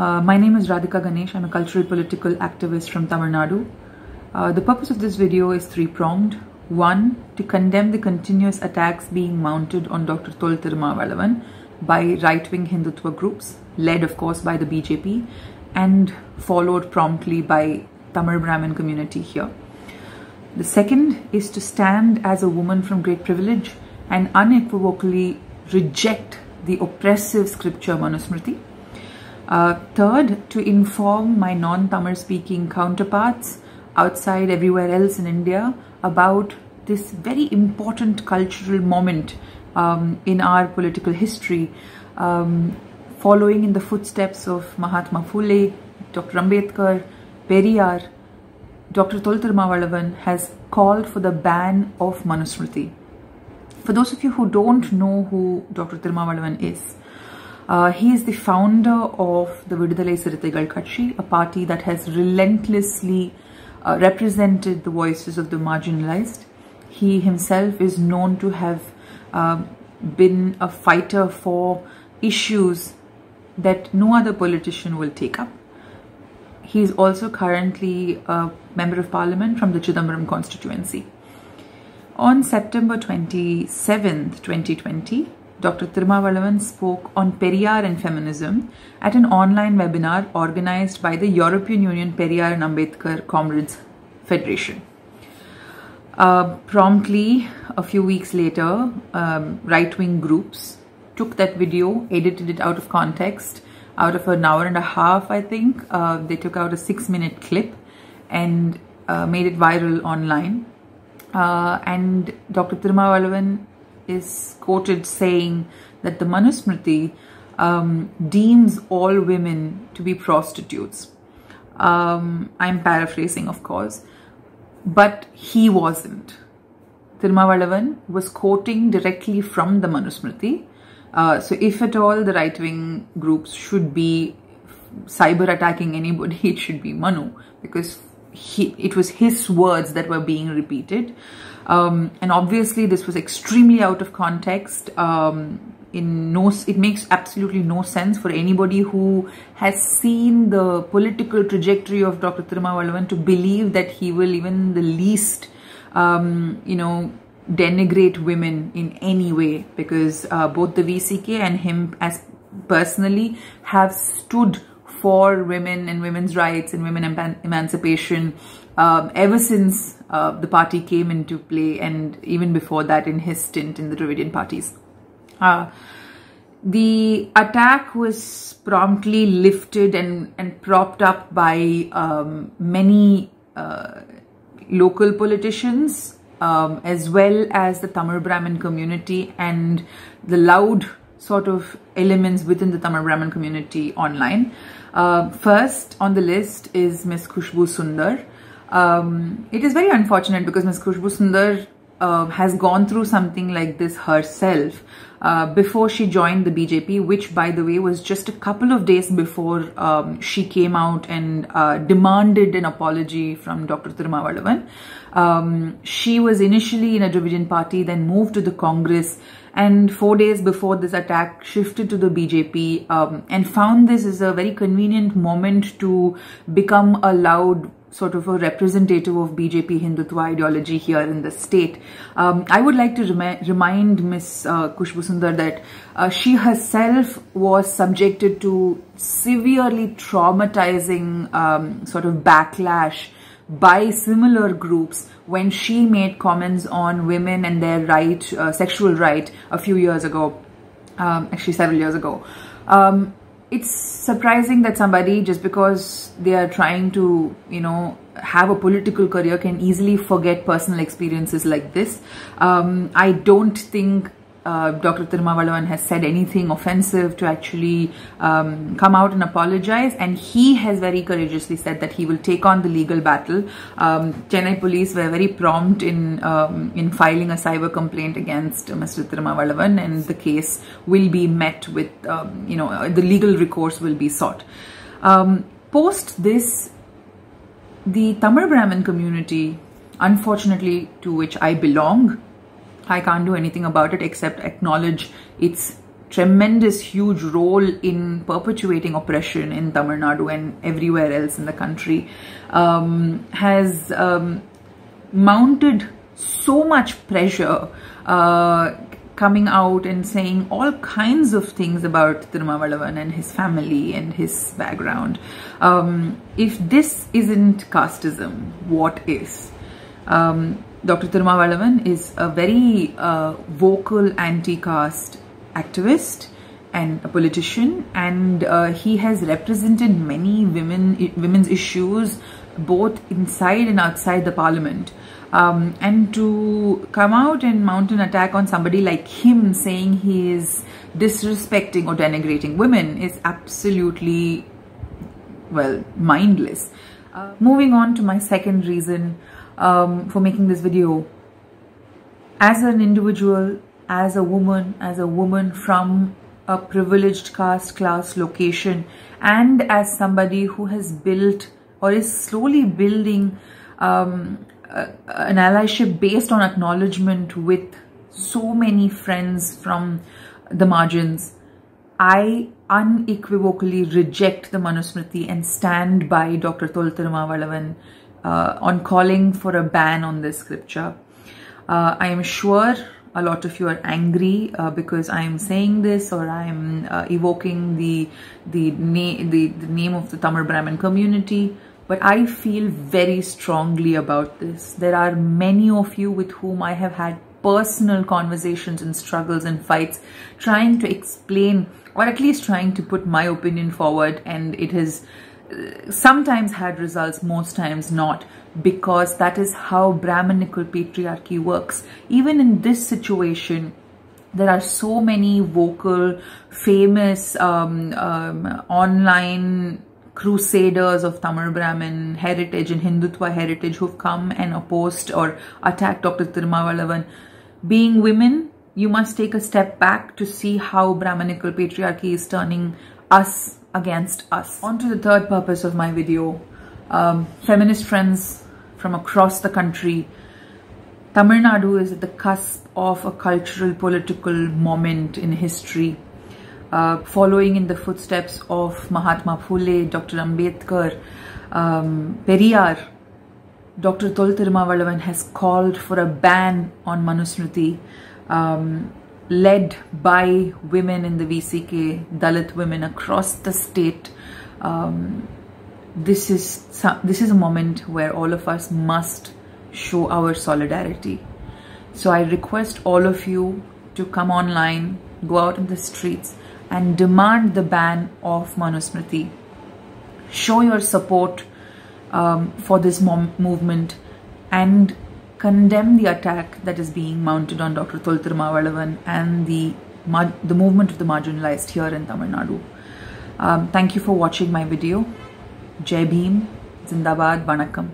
My name is Radhika Ganesh. I'm a cultural political activist from Tamil Nadu. The purpose of this video is three-pronged. One, to condemn the continuous attacks being mounted on Dr. Thirumavalavan by right-wing Hindutva groups, led of course by the BJP and followed promptly by Tamil Brahmin community here. The second is to stand as a woman from great privilege and unequivocally reject the oppressive scripture Manu Smriti. Third, to inform my non-Tamil speaking counterparts outside everywhere else in India about this very important cultural moment in our political history, following in the footsteps of Mahatma Phule, Dr. Ambedkar, Periyar. Dr. Thirumavalavan has called for the ban of Manu Smriti. For those of you who don't know who Dr. Thirumavalavan is, he is the founder of the Vidudalai Sirithaigal Katchi, a party that has relentlessly represented the voices of the marginalized. He himself is known to have been a fighter for issues that no other politician will take up. He is also currently a Member of Parliament from the Chidambaram constituency. On September 27th, 2020, Dr. Thirumavalavan spoke on Periyar and feminism at an online webinar organized by the European Union Periyar and Ambedkar Comrades Federation. Promptly, a few weeks later, right-wing groups took that video, edited it out of context. Out of an hour and a half, I think, they took out a 6-minute clip and made it viral online. And Dr. Thirumavalavan is quoted saying that the Manu Smriti deems all women to be prostitutes. I'm paraphrasing, of course, but he wasn't. Thirumavalavan was quoting directly from the Manu Smriti. So if at all the right-wing groups should be cyber attacking anybody, it should be Manu, because it was his words that were being repeated. And obviously this was extremely out of context. It makes absolutely no sense for anybody who has seen the political trajectory of Dr. Thirumavalavan to believe that he will even the least, denigrate women in any way, because both the VCK and him as personally have stood for women and women's rights and women emancipation ever since the party came into play, and even before that in his stint in the Dravidian parties. The attack was promptly lifted and propped up by many local politicians, as well as the Tamil Brahmin community and the loud sort of elements within the Tamil Brahmin community online. First on the list is Ms. Khushbu Sundar. It is very unfortunate because Ms. Khushbu Sundar has gone through something like this herself before she joined the BJP, which by the way was just a couple of days before she came out and demanded an apology from Dr. Thirumavalavan. She was initially in a Dravidian party, then moved to the Congress, and 4 days before this attack shifted to the BJP and found this as a very convenient moment to become a loud sort of a representative of BJP Hindutva ideology here in the state. I would like to remind Ms. Khushbu Sundar that she herself was subjected to severely traumatizing sort of backlash by similar groups when she made comments on women and their right, sexual right, a few years ago, actually several years ago. It's surprising that somebody, just because they are trying to, have a political career, can easily forget personal experiences like this. I don't think Dr. Thirumavalavan has said anything offensive to actually come out and apologize, and he has very courageously said that he will take on the legal battle. Chennai police were very prompt in filing a cyber complaint against Mr. Thirumavalavan, and the case will be met with, the legal recourse will be sought. Post this, the Tamil Brahmin community, unfortunately to which I belong, I can't do anything about it except acknowledge its tremendous, huge role in perpetuating oppression in Tamil Nadu and everywhere else in the country, has mounted so much pressure, coming out and saying all kinds of things about Thirumavalavan and his family and his background. If this isn't casteism, what is? Dr. Thirumavalavan is a very vocal anti-caste activist and a politician, and he has represented many women's issues both inside and outside the parliament. And to come out and mount an attack on somebody like him, saying he is disrespecting or denigrating women, is absolutely, well, mindless. Moving on to my second reason for making this video. As an individual, as a woman from a privileged caste class location, and as somebody who has built or is slowly building an allyship based on acknowledgement with so many friends from the margins, I unequivocally reject the Manu Smriti and stand by Dr. Thirumavalavan on calling for a ban on this scripture. I am sure a lot of you are angry because I am saying this, or I am evoking the name of the Tamil Brahmin community. But I feel very strongly about this. There are many of you with whom I have had personal conversations and struggles and fights, trying to explain, or at least trying to put my opinion forward, and it has sometimes had results, most times not, because that is how Brahminical patriarchy works. Even in this situation, there are so many vocal, famous online crusaders of Tamil Brahmin heritage and Hindutva heritage who've come and opposed or attacked Dr. Thirumavalavan. Being women, you must take a step back to see how Brahminical patriarchy is turning us against us. On to the third purpose of my video. Feminist friends from across the country, Tamil Nadu is at the cusp of a cultural political moment in history. Following in the footsteps of Mahatma Phule, Dr. Ambedkar, Periyar, Dr. Thirumavalavan has called for a ban on Manu Smriti, led by women in the VCK, Dalit women across the state. This is a moment where all of us must show our solidarity. So I request all of you to come online, go out in the streets, and demand the ban of Manu Smriti. Show your support for this movement and condemn the attack that is being mounted on Dr. Thirumavalavan and the movement of the marginalized here in Tamil Nadu. Thank you for watching my video. Jai Bhim, Zindabad, Vanakkam.